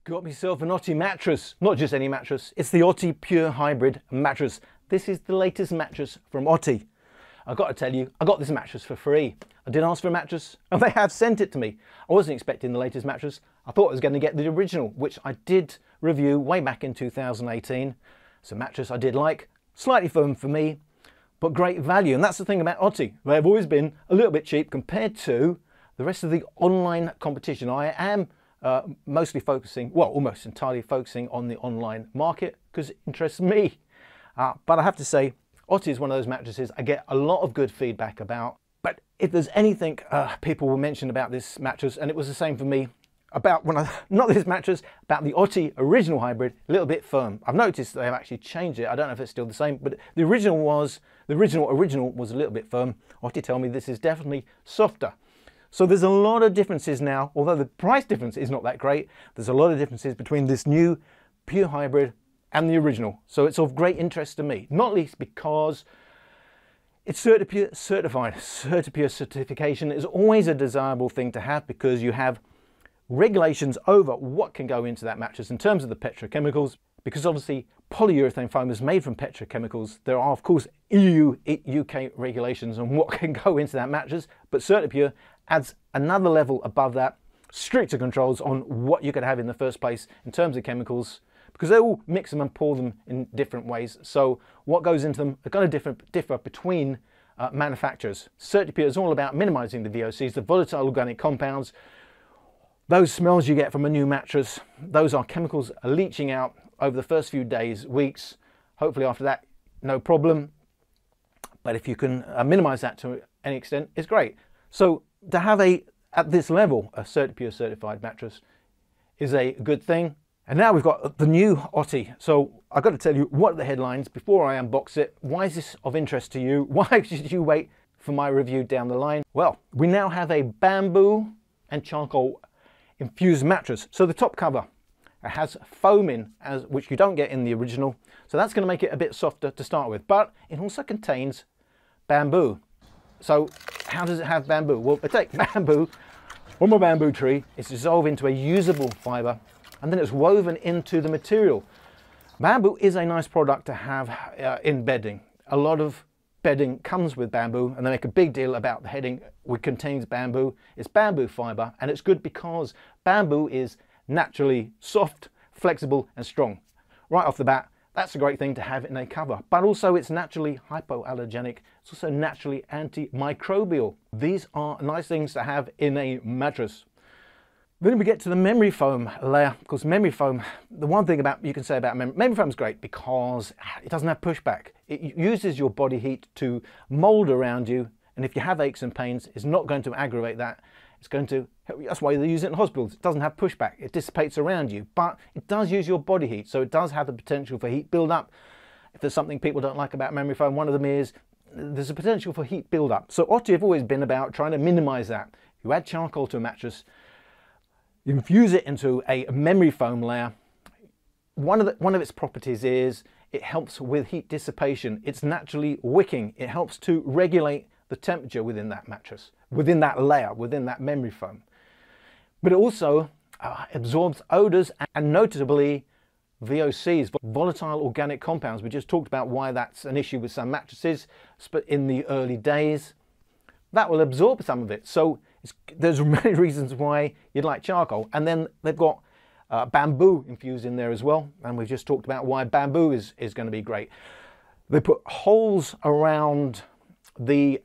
Got myself an Otty mattress. Not just any mattress, it's the Otty Pure Hybrid mattress. This is the latest mattress from Otty. I've got to tell you, I got this mattress for free. I did ask for a mattress and they have sent it to me. I wasn't expecting the latest mattress. I thought I was going to get the original, which I did review way back in 2018. It's a mattress I did like, slightly firm for me, but great value. And that's the thing about Otty. They've always been a little bit cheap compared to the rest of the online competition. I am mostly focusing, well, almost entirely focusing on the online market because it interests me. But I have to say, Otty is one of those mattresses I get a lot of good feedback about. But if there's anything people will mention about this mattress, and it was the same for me, about not this mattress, about the Otty original hybrid, a little bit firm. I've noticed they've actually changed it. I don't know if it's still the same, but the original was a little bit firm. Otty tell me this is definitely softer. So there's a lot of differences now, although the price difference is not that great. There's a lot of differences between this new pure hybrid and the original. So it's of great interest to me, not least because it's CertiPure certified. CertiPure certification is always a desirable thing to have because you have regulations over what can go into that mattress in terms of the petrochemicals, because obviously polyurethane foam is made from petrochemicals. There are of course EU, UK regulations on what can go into that mattress, but CertiPure adds another level above that, stricter controls on what you could have in the first place in terms of chemicals, because they all mix them and pour them in different ways. So what goes into them are going to differ between manufacturers. CertiPure is all about minimizing the VOCs, the volatile organic compounds. Those smells you get from a new mattress, those are chemicals leaching out over the first few days, weeks. Hopefully after that, no problem. But if you can minimize that to any extent, it's great. So to have at this level, a CertiPure certified mattress is a good thing. And now we've got the new Otty. So I've got to tell you what are the headlines before I unbox it. Why is this of interest to you? Why should you wait for my review down the line? Well, we now have a bamboo and charcoal infused mattress. So the top cover has foam in, which you don't get in the original. So that's going to make it a bit softer to start with, but it also contains bamboo. So how does it have bamboo? Well, they take bamboo from a bamboo tree, it's dissolved into a usable fiber, and then it's woven into the material. Bamboo is a nice product to have in bedding. A lot of bedding comes with bamboo, and they make a big deal about the heading which contains bamboo. It's bamboo fiber, and it's good because bamboo is naturally soft, flexible and strong. Right off the bat, that's a great thing to have in a cover, but also it's naturally hypoallergenic. It's also naturally antimicrobial. These are nice things to have in a mattress. Then we get to the memory foam layer. Of course, memory foam, the one thing you can say about memory foam is great because it doesn't have pushback. It uses your body heat to mold around you, and if you have aches and pains, it's not going to aggravate that. It's going to, that's why they use it in hospitals. It doesn't have pushback. It dissipates around you, but it does use your body heat. So it does have the potential for heat buildup. If there's something people don't like about memory foam, one of them is there's a potential for heat buildup. So Otty have always been about trying to minimize that. You add charcoal to a mattress, you infuse it into a memory foam layer. One of its properties is it helps with heat dissipation. It's naturally wicking. It helps to regulate the temperature within that mattress, within that layer, within that memory foam. But it also absorbs odors and notably VOCs, volatile organic compounds. We just talked about why that's an issue with some mattresses, but in the early days, that will absorb some of it. So there's many reasons why you'd like charcoal. And then they've got bamboo infused in there as well. And we've just talked about why bamboo is going to be great. They put holes around the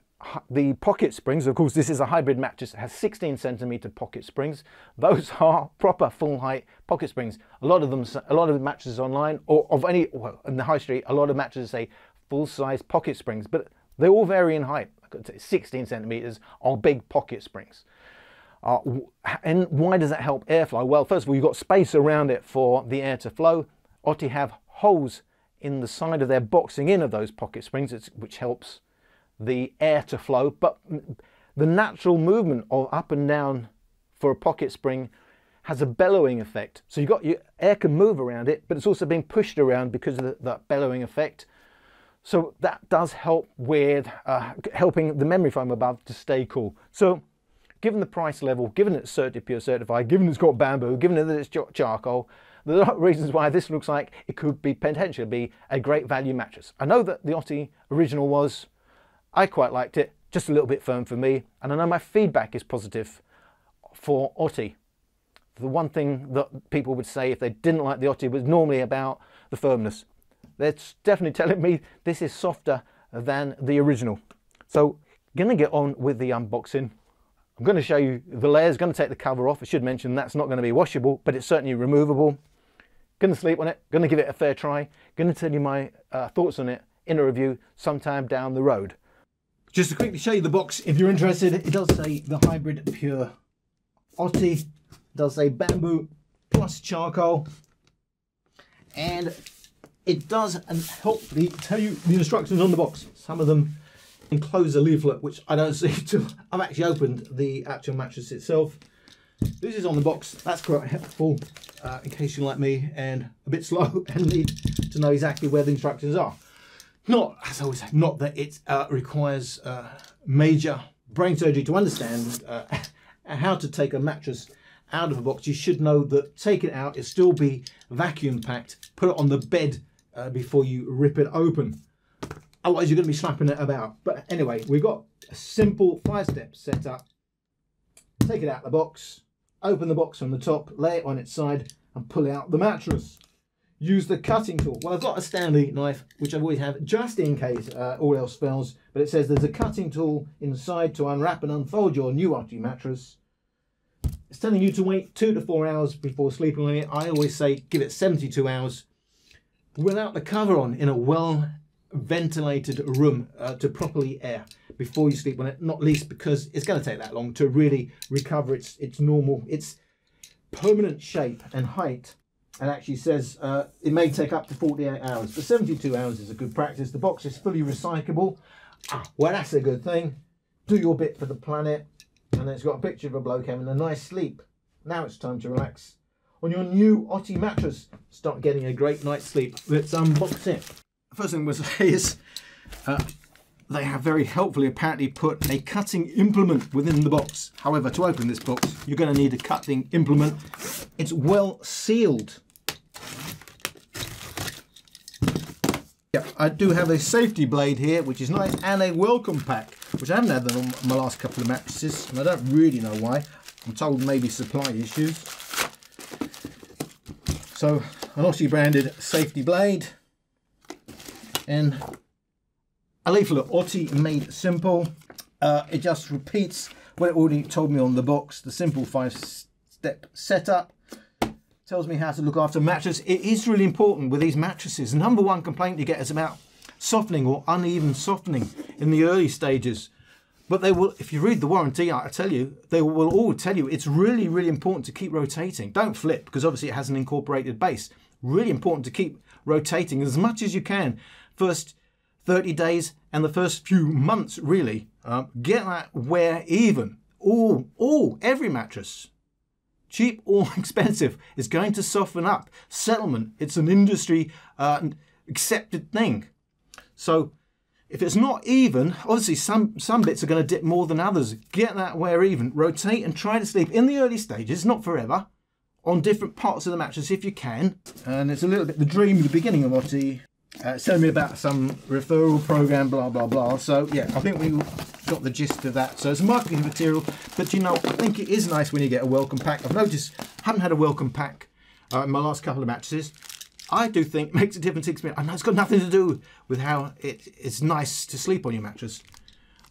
pocket springs. Of course, this is a hybrid mattress. It has 16 centimeter pocket springs. Those are proper full height pocket springs. A lot of the mattresses online or in the high street, a lot of mattresses say full size pocket springs, but they all vary in height. 16 centimeters are big pocket springs. And why does that help airflow? Well, first of all, you've got space around it for the air to flow. Otty have holes in the side of their boxing in of those pocket springs, which helps the air to flow. But the natural movement of up and down for a pocket spring has a bellowing effect. So you've got your air can move around it, but it's also being pushed around because of that bellowing effect. So that does help with helping the memory foam above to stay cool. So given the price level, given it's Pure certified, given it's got bamboo, given that it's charcoal, there are reasons why this looks like it could be potentially be a great value mattress. I know that the Otty original was, I quite liked it, just a little bit firm for me, and I know my feedback is positive for Otty. The one thing that people would say if they didn't like the Otty was normally about the firmness. They're definitely telling me this is softer than the original. So, going to get on with the unboxing. I'm going to show you the layers, going to take the cover off. I should mention that's not going to be washable, but it's certainly removable. Going to sleep on it, going to give it a fair try, going to tell you my thoughts on it in a review sometime down the road. Just to quickly show you the box, if you're interested, it does say the Hybrid Pure Otty. It does say bamboo plus charcoal. And it does helpfully tell you the instructions on the box. Some of them enclose a leaflet, which I don't see till I've actually opened the actual mattress itself. This is on the box. That's quite helpful in case you're like me and a bit slow and need to know exactly where the instructions are. Not, as I always say, not that it requires major brain surgery to understand how to take a mattress out of a box. You should know that take it out, it still be vacuum packed, put it on the bed before you rip it open. Otherwise you're going to be slapping it about. But anyway, we've got a simple 5-step setup. Take it out of the box, open the box from the top, lay it on its side and pull out the mattress. Use the cutting tool. Well, I've got a Stanley knife, which I always have just in case all else fails, but it says there's a cutting tool inside to unwrap and unfold your new Otty mattress. It's telling you to wait 2 to 4 hours before sleeping on it. I always say give it 72 hours without the cover on in a well ventilated room to properly air before you sleep on it, not least because it's going to take that long to really recover its normal, its permanent shape and height. And actually says it may take up to 48 hours, but 72 hours is a good practice. The box is fully recyclable. Well, that's a good thing. Do your bit for the planet. And then it's got a picture of a bloke having a nice sleep. Now it's time to relax on your new Otty mattress. Start getting a great night's sleep. Let's unbox it. First thing we'll say is they have very helpfully apparently put a cutting implement within the box. However, to open this box, you're going to need a cutting implement. It's well sealed. Yeah, I do have a safety blade here, which is nice, and a welcome pack, which I haven't had them on my last couple of mattresses, and I don't really know why. I'm told maybe supply issues. So, an Otty branded safety blade, and a leaflet, Otty made simple. It just repeats what it already told me on the box, the simple 5-step setup. Tells me how to look after a mattress. It is really important with these mattresses. The number one complaint you get is about softening or uneven softening in the early stages. But they will, if you read the warranty, I tell you, they will all tell you it's really, really important to keep rotating. Don't flip, because obviously it has an incorporated base. Really important to keep rotating as much as you can. First 30 days and the first few months, really. Get that wear even. Every mattress, cheap or expensive, is going to soften up. Settlement, it's an industry accepted thing. So if it's not even, obviously some bits are going to dip more than others. Get that wear even. Rotate and try to sleep in the early stages, not forever, on different parts of the mattress if you can. And it's a little bit the dream at the beginning of Otty. It's telling me about some referral program, blah, blah, blah. So yeah, I think we got the gist of that. So it's marketing material, but you know, I think it is nice when you get a welcome pack. I've noticed, I haven't had a welcome pack in my last couple of mattresses. I do think it makes a difference. I know it's got nothing to do with how it's nice to sleep on your mattress,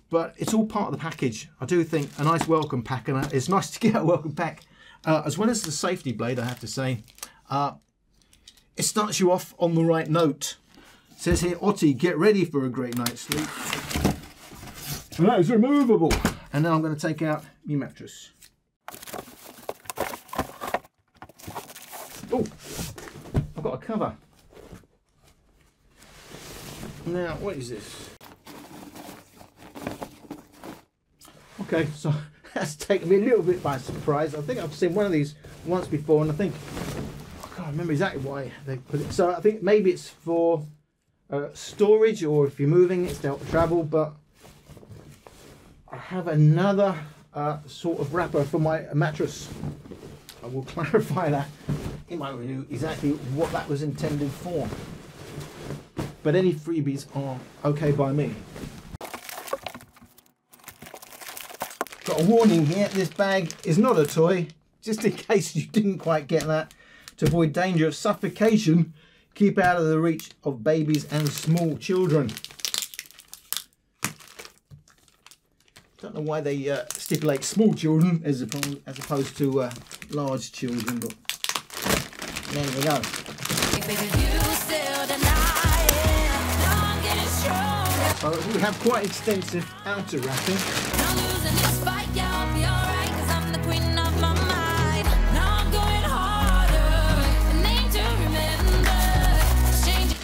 but it's all part of the package. I do think a nice welcome pack, and it's nice to get a welcome pack, as well as the safety blade, I have to say. It starts you off on the right note. It says here, Otty, get ready for a great night's sleep. And that is removable. And now I'm going to take out my mattress. Oh, I've got a cover. Now, what is this? Okay, so that's taken me a little bit by surprise. I think I've seen one of these once before, and I think, I can't remember exactly why they put it. So I think maybe it's for storage, or if you're moving, it's to help travel. But I have another sort of wrapper for my mattress. I will clarify that in my review exactly what that was intended for. But any freebies are okay by me. Got a warning here, this bag is not a toy, just in case you didn't quite get that. To avoid danger of suffocation, keep out of the reach of babies and small children. Don't know why they stipulate small children as opposed to large children, but there we go. So we have quite extensive outer wrapping.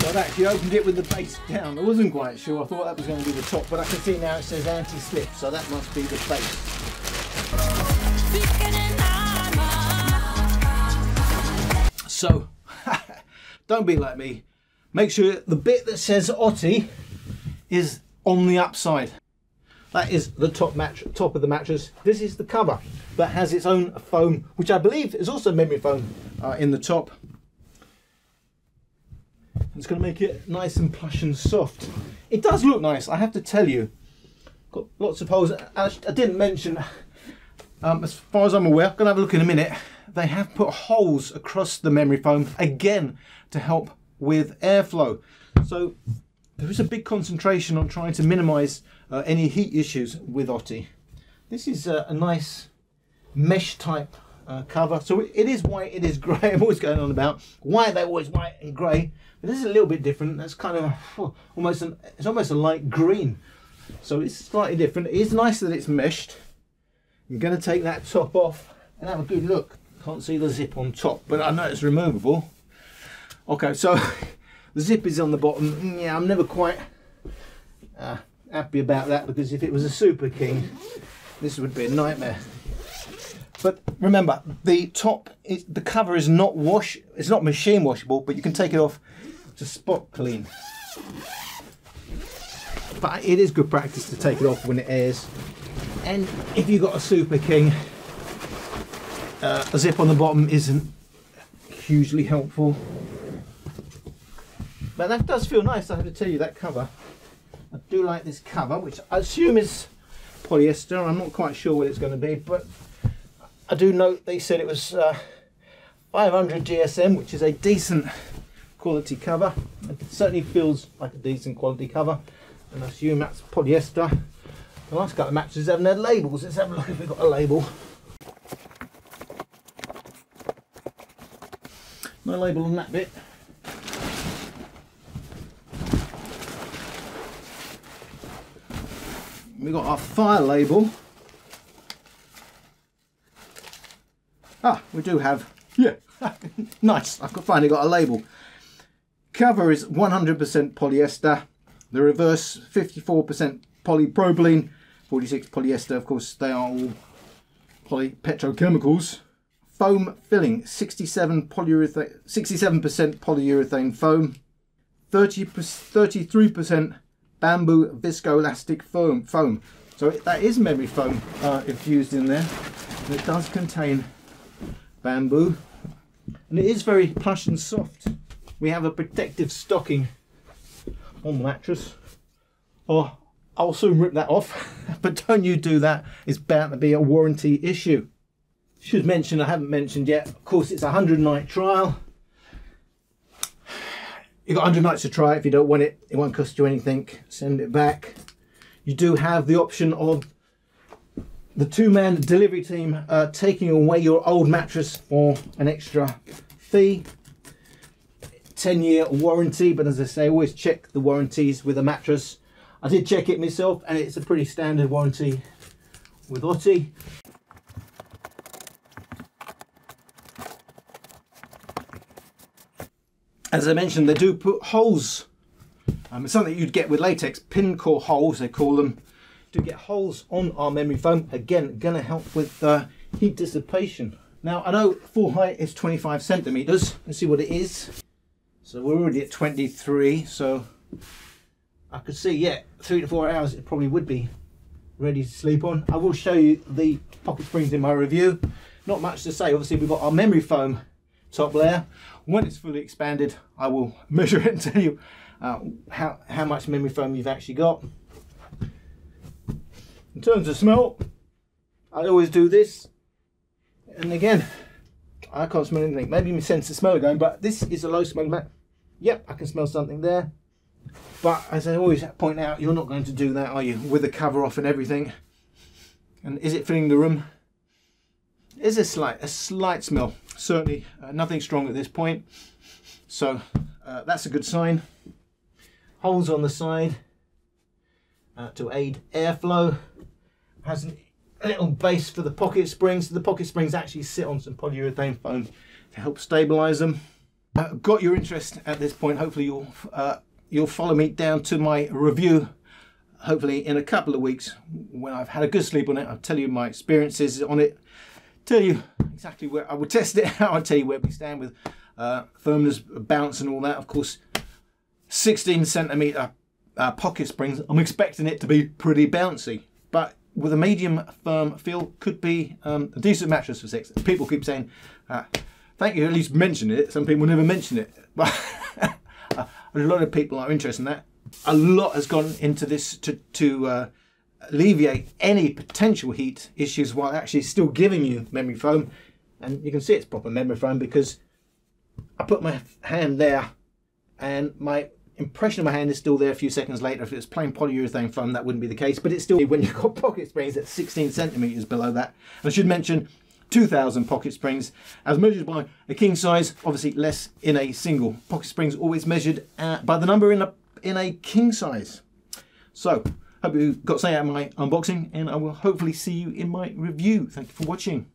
I've actually opened it with the base down. I wasn't quite sure. I thought that was going to be the top, but I can see now it says anti-slip, so that must be the base. So, don't be like me. Make sure the bit that says Otty is on the upside. That is the top of the mattress. This is the cover that has its own foam, which I believe is also memory foam in the top. It's going to make it nice and plush and soft. It does look nice, I have to tell you. Got lots of holes. I didn't mention, as far as I'm aware, I'm going to have a look in a minute. They have put holes across the memory foam again to help with airflow. So there is a big concentration on trying to minimize any heat issues with Otty. This is a nice mesh type cover. So it is white, it is grey. I'm always going on about why they're always white and grey. But this is a little bit different. That's kind of it's almost a light green. So it's slightly different. It is nice that it's meshed. I'm going to take that top off and have a good look. Can't see the zip on top, but I know it's removable. Okay, so the zip is on the bottom. Yeah, I'm never quite happy about that, because if it was a Super King, this would be a nightmare. But remember, the top, the cover is not it's not machine washable, but you can take it off to spot clean. But it is good practice to take it off when it airs. And if you've got a Super King, a zip on the bottom isn't hugely helpful. But that does feel nice, I have to tell you, that cover. I do like this cover, which I assume is polyester. I'm not quite sure what it's going to be, but I do note they said it was 500 GSM, which is a decent quality cover. It certainly feels like a decent quality cover, and I assume that's polyester. The last couple of mattresses haven't had labels. Let's have a look if we've got a label. No label on that bit. We've got our fire label. Ah, we do have, yeah, nice, I've finally got a label. Cover is 100% polyester. The reverse, 54% polypropylene, 46 polyester. Of course, they are all petrochemicals. Foam filling, 67% polyurethane foam, 33% bamboo viscoelastic foam. So that is memory foam infused in there. And it does contain bamboo, and it is very plush and soft. We have a protective stocking on the mattress. Oh, I'll soon rip that off, but don't you do that. It's bound to be a warranty issue. Should mention, I haven't mentioned yet, of course it's a 100-night trial. You've got 100 nights to try it. If you don't want it, it won't cost you anything. Send it back. You do have the option of the two-man delivery team taking away your old mattress for an extra fee. 10-year warranty, but as I say, always check the warranties with a mattress. I did check it myself, and it's a pretty standard warranty with Otty. As I mentioned, they do put holes. It's something you'd get with latex, pin core holes, they call them. To get holes on our memory foam, again, going to help with heat dissipation. Now, I know full height is 25 centimeters. Let's see what it is. So we're already at 23, so I could see, yeah, 3 to 4 hours it probably would be ready to sleep on. I will show you the pocket springs in my review. Not much to say. Obviously we've got our memory foam top layer. When it's fully expanded, I will measure it and tell you how much memory foam you've actually got. In terms of smell, I always do this, and again, I can't smell anything. Maybe my sense of smell again, but this is a low smell mat. Yep, I can smell something there. But as I always point out, you're not going to do that, are you? With the cover off and everything. And is it filling the room? Is a slight smell. Certainly nothing strong at this point. So that's a good sign. Holes on the side to aid airflow. Has a little base for the pocket springs. The pocket springs actually sit on some polyurethane foam to help stabilize them. Got your interest at this point. Hopefully you'll follow me down to my review, hopefully in a couple of weeks when I've had a good sleep on it. I'll tell you my experiences on it, tell you exactly where I will test it out. I'll tell you where we stand with firmness, bounce and all that. Of course, 16 centimeter pocket springs, I'm expecting it to be pretty bouncy, but with a medium firm feel, could be a decent mattress for 6. People keep saying, thank you, at least mention it. Some people never mention it, but a lot of people are interested in that. A lot has gone into this to alleviate any potential heat issues while actually still giving you memory foam. And you can see it's proper memory foam because I put my hand there and my impression of my hand is still there a few seconds later. If it was plain polyurethane foam, that wouldn't be the case, but it's still, when you've got pocket springs at 16 centimeters below that. And I should mention 2,000 pocket springs as measured by a king size, obviously less in a single. Pocket springs always measured by the number in a king size. So hope you got something out of my unboxing, and I will hopefully see you in my review. Thank you for watching.